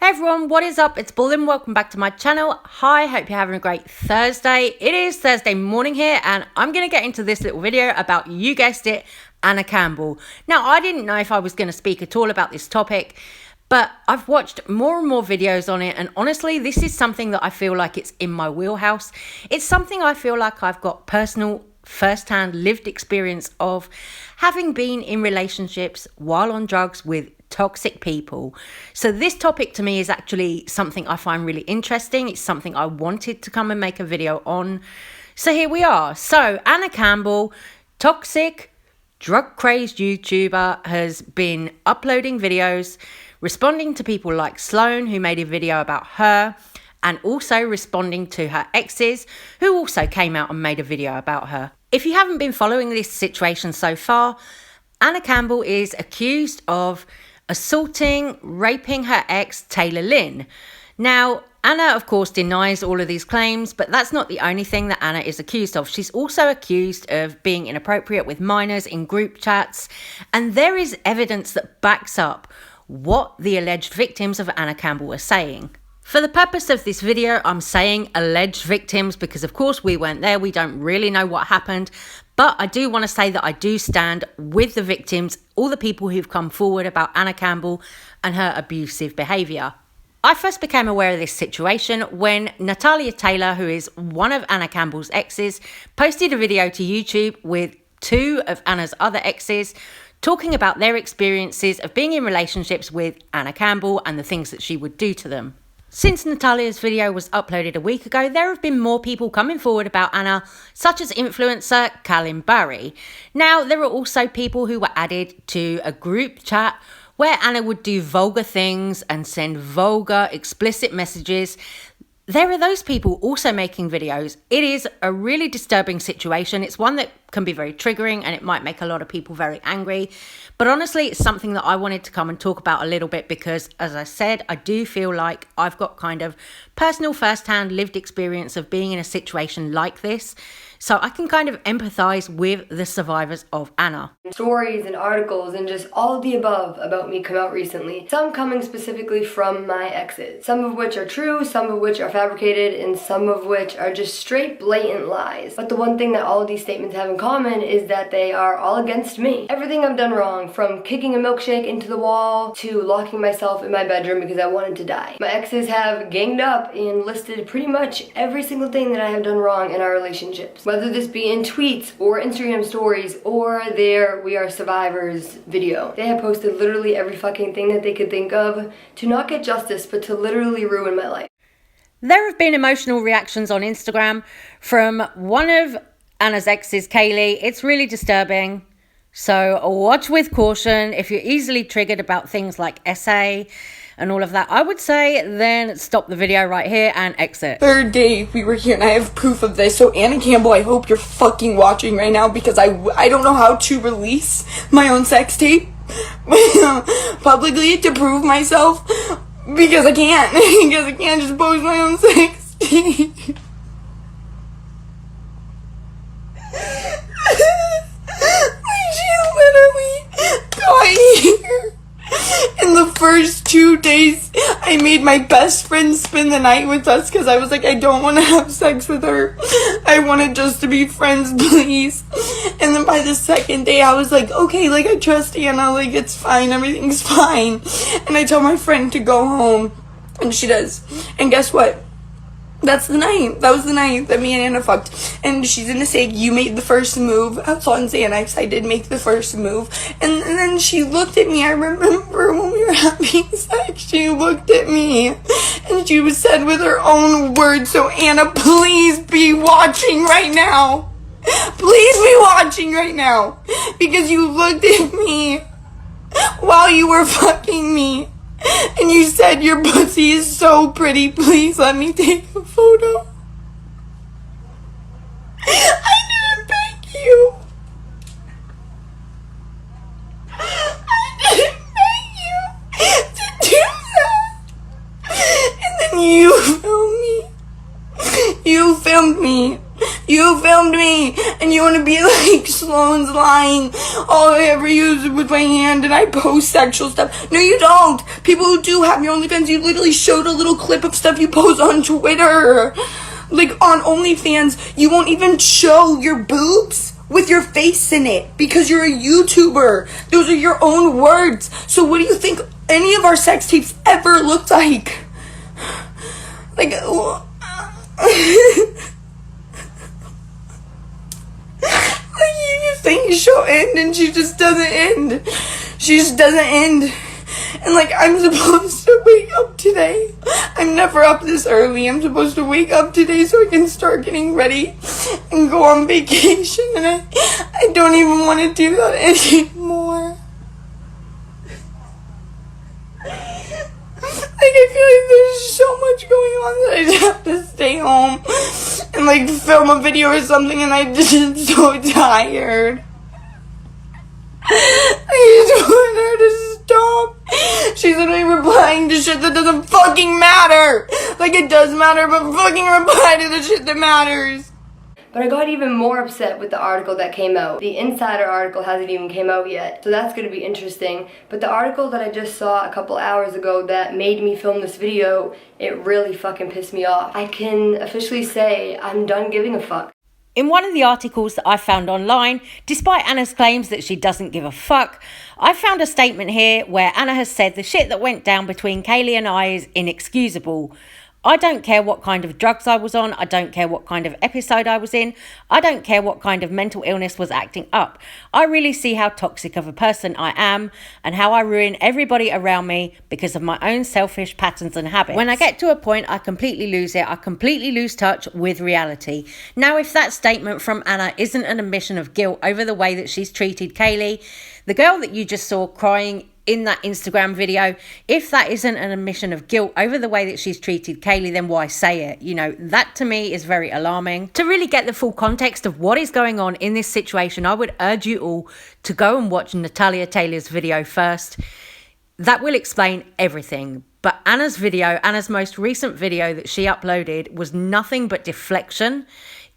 Hey everyone, what is up? It's Bull and welcome back to my channel. Hi, hope you're having a great Thursday. It is Thursday morning here and I'm going to get into this little video about, you guessed it, Anna Campbell. Now, I didn't know if I was going to speak at all about this topic, but I've watched more and more videos on it, and honestly, this is something that I feel like it's in my wheelhouse. It's something I feel like I've got personal, first-hand lived experience of, having been in relationships while on drugs with toxic people. So this topic to me is actually something I find really interesting. It's something I wanted to come and make a video on. So here we are. So Anna Campbell, toxic, drug-crazed YouTuber, has been uploading videos, responding to people like Sloan, who made a video about her, and also responding to her exes, who also came out and made a video about her. If you haven't been following this situation so far, Anna Campbell is accused of assaulting, raping her ex, Taylor Lynn. Now, Anna, of course, denies all of these claims, but that's not the only thing that Anna is accused of. She's also accused of being inappropriate with minors in group chats, and there is evidence that backs up what the alleged victims of Anna Campbell are saying. For the purpose of this video, I'm saying alleged victims because, of course, we weren't there. We don't really know what happened. But I do want to say that I do stand with the victims, all the people who've come forward about Anna Campbell and her abusive behaviour. I first became aware of this situation when Natalia Taylor, who is one of Anna Campbell's exes, posted a video to YouTube with two of Anna's other exes talking about their experiences of being in relationships with Anna Campbell and the things that she would do to them. Since Natalia's video was uploaded a week ago, there have been more people coming forward about Anna, such as influencer Callum Barry. Now, there are also people who were added to a group chat where Anna would do vulgar things and send vulgar, explicit messages. There are those people also making videos. It is a really disturbing situation. It's one that can be very triggering and it might make a lot of people very angry. But honestly, it's something that I wanted to come and talk about a little bit because, as I said, I do feel like I've got kind of personal first-hand lived experience of being in a situation like this. So I can kind of empathize with the survivors of Anna. Stories and articles and just all of the above about me come out recently. Some coming specifically from my exes. Some of which are true, some of which are fabricated, and some of which are just straight blatant lies. But the one thing that all of these statements have in common is that they are all against me. Everything I've done wrong, from kicking a milkshake into the wall to locking myself in my bedroom because I wanted to die. My exes have ganged up and listed pretty much every single thing that I have done wrong in our relationships. Whether this be in tweets or Instagram stories or their We Are Survivors video. They have posted literally every fucking thing that they could think of to not get justice, but to literally ruin my life. There have been emotional reactions on Instagram from one of Anna's exes, Kaylee. It's really disturbing. So watch with caution. If you're easily triggered about things like SA and all of that, I would say then stop the video right here and exit. Third day we were here and I have proof of this. So Anna Campbell, I hope you're fucking watching right now because I don't know how to release my own sex tape publicly to prove myself because I can't. Because I can't just post my own sex tape. She literally got here. In the first 2 days, I made my best friend spend the night with us because I was like, I don't want to have sex with her. I wanted just to be friends, please. And then by the second day, I was like, okay, like, I trust Anna, like, it's fine, everything's fine. And I tell my friend to go home, and she does. And guess what? That's the night. That was the night that me and Anna fucked. And she's gonna say, you made the first move. I was on Xanax. I did make the first move. And then she looked at me. I remember when we were having sex, she looked at me. And she said with her own words, so Anna, please be watching right now. Please be watching right now. Because you looked at me while you were fucking me. And you said your pussy is so pretty, please let me take a photo. I didn't beg you. I didn't beg you to do that. And then you filmed me. You filmed me. You filmed me, and you want to be like, Sloane's lying. All I ever use is with my hand, and I post sexual stuff. No, you don't. People who do have your OnlyFans, you literally showed a little clip of stuff you post on Twitter. Like, on OnlyFans, you won't even show your boobs with your face in it because you're a YouTuber. Those are your own words. So what do you think any of our sex tapes ever looked like? Like, like you think she'll end and she just doesn't end. She just doesn't end. And like, I'm supposed to wake up today. I'm never up this early. I'm supposed to wake up today so I can start getting ready and go on vacation. And I don't even want to do that anymore. Like, I feel like there's so much going on that I just have to stay home and like film a video or something, and I just am so tired. I just want her to stop. She's literally replying to shit that doesn't fucking matter. Like, it does matter, but fucking reply to the shit that matters. But I got even more upset with the article that came out. The Insider article hasn't even came out yet, so that's gonna be interesting. But the article that I just saw a couple hours ago that made me film this video, it really fucking pissed me off. I can officially say I'm done giving a fuck. In one of the articles that I found online, despite Anna's claims that she doesn't give a fuck, I found a statement here where Anna has said the shit that went down between Kaylee and I is inexcusable. I don't care what kind of drugs I was on. I don't care what kind of episode I was in. I don't care what kind of mental illness was acting up. I really see how toxic of a person I am and how I ruin everybody around me because of my own selfish patterns and habits. When I get to a point, I completely lose it. I completely lose touch with reality. Now, if that statement from Anna isn't an admission of guilt over the way that she's treated Kaylee, the girl that you just saw crying in that Instagram video, if that isn't an admission of guilt over the way that she's treated Kaylee, then why say it? You know, that to me is very alarming. To really get the full context of what is going on in this situation, I would urge you all to go and watch Natalia Taylor's video first. That will explain everything. But Anna's video, Anna's most recent video that she uploaded, was nothing but deflection.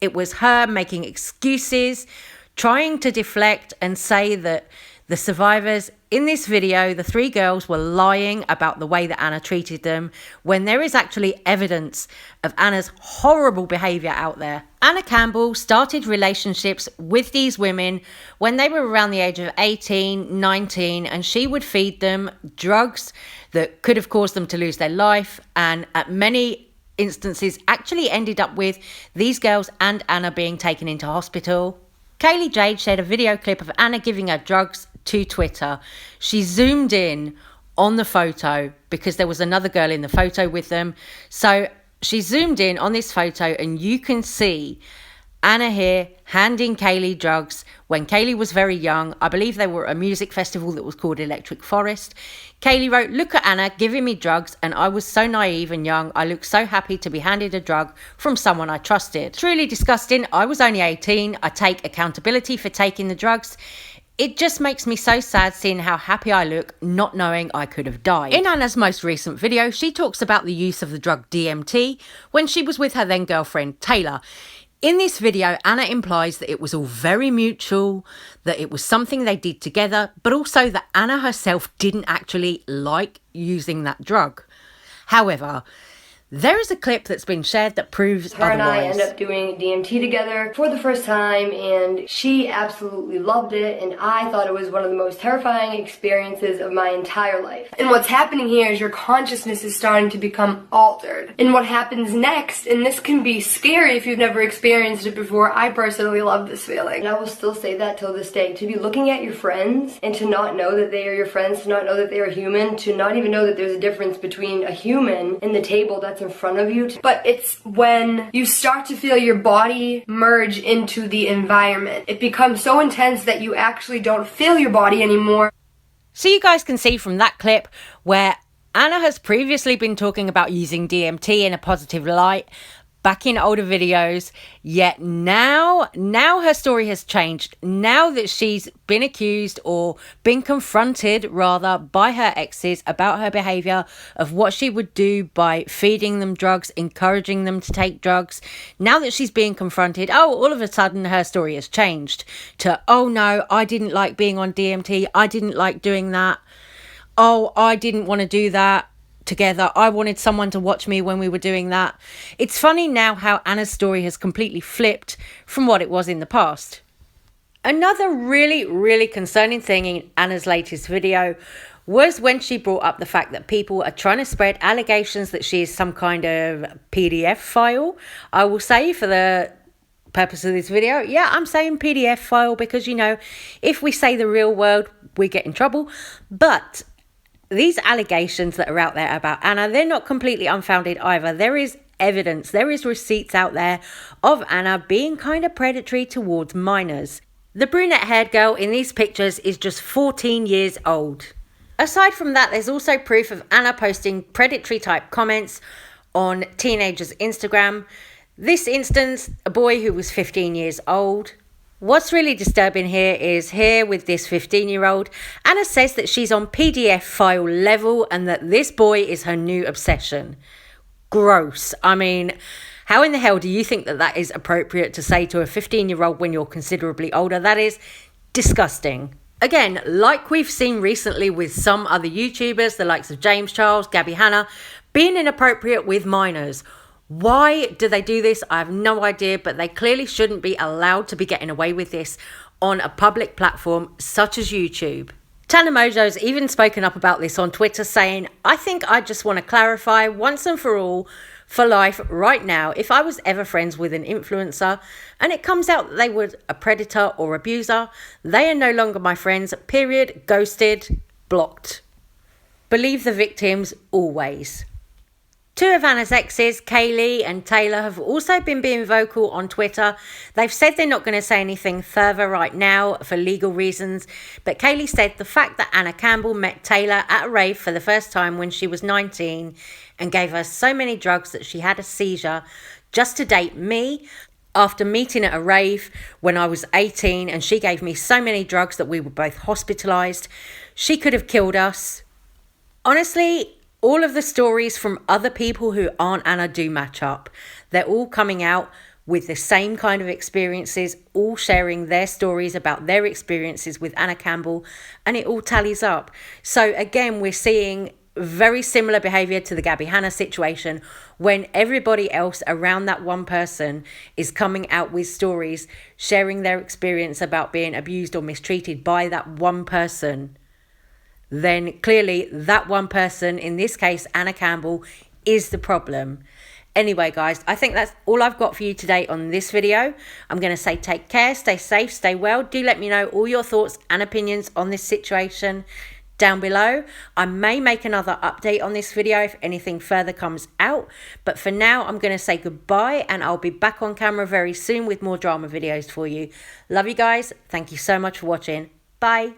It was her making excuses, trying to deflect and say that the survivors in this video, the three girls, were lying about the way that Anna treated them when there is actually evidence of Anna's horrible behaviour out there. Anna Campbell started relationships with these women when they were around the age of 18, 19, and she would feed them drugs that could have caused them to lose their life, and at many instances actually ended up with these girls and Anna being taken into hospital. Kaylee Jade shared a video clip of Anna giving her drugs to Twitter. She zoomed in on the photo because there was another girl in the photo with them. So she zoomed in on this photo and you can see Anna here handing Kaylee drugs when Kaylee was very young. I believe they were at a music festival that was called Electric Forest. Kaylee wrote, "Look at Anna giving me drugs and I was so naive and young. I looked so happy to be handed a drug from someone I trusted. Truly disgusting. I was only 18. I take accountability for taking the drugs. It just makes me so sad seeing how happy I look, not knowing I could have died." In Anna's most recent video, she talks about the use of the drug DMT when she was with her then girlfriend Taylor. In this video, Anna implies that it was all very mutual, that it was something they did together, but also that Anna herself didn't actually like using that drug. However, there is a clip that's been shared that proves Her and I otherwise. end up doing DMT together for the first time, and she absolutely loved it, and I thought it was one of the most terrifying experiences of my entire life. And what's happening here is your consciousness is starting to become altered. And what happens next, and this can be scary if you've never experienced it before, I personally love this feeling. And I will still say that till this day. To be looking at your friends and to not know that they are your friends, to not know that they are human, to not even know that there's a difference between a human and the table that's in front of you. But it's when you start to feel your body merge into the environment. It becomes so intense that you actually don't feel your body anymore. So you guys can see from that clip where Anna has previously been talking about using DMT in a positive light, back in older videos, yet now her story has changed. Now that she's been accused or been confronted rather by her exes about her behavior of what she would do by feeding them drugs, encouraging them to take drugs. Now that she's being confronted, all of a sudden her story has changed to, oh no, I didn't like being on DMT. I didn't like doing that. Oh, I didn't want to do that together. I wanted someone to watch me when we were doing that. It's funny now how Anna's story has completely flipped from what it was in the past. Another really concerning thing in Anna's latest video was when she brought up the fact that people are trying to spread allegations that she is some kind of PDF file. I will say, for the purpose of this video, yeah, I'm saying PDF file because, you know, if we say the real word, we get in trouble. But these allegations that are out there about Anna, they're not completely unfounded either. There is evidence, there is receipts out there of Anna being kind of predatory towards minors. The brunette-haired girl in these pictures is just 14 years old. Aside from that, there's also proof of Anna posting predatory type comments on teenagers' Instagram. This instance, a boy who was 15 years old. What's really disturbing here is here with this 15-year-old, Anna says that she's on PDF file level and that this boy is her new obsession. Gross. I mean, how in the hell do you think that that is appropriate to say to a 15-year-old when you're considerably older? That is disgusting. Again, like we've seen recently with some other YouTubers, the likes of James Charles, Gabby Hanna, being inappropriate with minors. Why do they do this? I have no idea, but they clearly shouldn't be allowed to be getting away with this on a public platform such as YouTube. Tana Mojo's even spoken up about this on Twitter, saying, I think I just want to clarify once and for all, for life right now, if I was ever friends with an influencer and it comes out that they were a predator or abuser, they are no longer my friends, period, ghosted, blocked. Believe the victims always. Two of Anna's exes, Kaylee and Taylor, have also been being vocal on Twitter. They've said they're not going to say anything further right now for legal reasons. But Kaylee said the fact that Anna Campbell met Taylor at a rave for the first time when she was 19 and gave her so many drugs that she had a seizure just to date me after meeting at a rave when I was 18, and she gave me so many drugs that we were both hospitalised. She could have killed us. Honestly, all of the stories from other people who aren't Anna do match up. They're all coming out with the same kind of experiences, all sharing their stories about their experiences with Anna Campbell, and it all tallies up. So again, we're seeing very similar behaviour to the Gabby Hanna situation, when everybody else around that one person is coming out with stories, sharing their experience about being abused or mistreated by that one person. Then clearly that one person, in this case Anna Campbell, is the problem. Anyway guys, I think that's all I've got for you today on this video. I'm going to say take care, stay safe, stay well. Do let me know all your thoughts and opinions on this situation down below. I may make another update on this video if anything further comes out. But for now, I'm going to say goodbye, and I'll be back on camera very soon with more drama videos for you. Love you guys. Thank you so much for watching. Bye.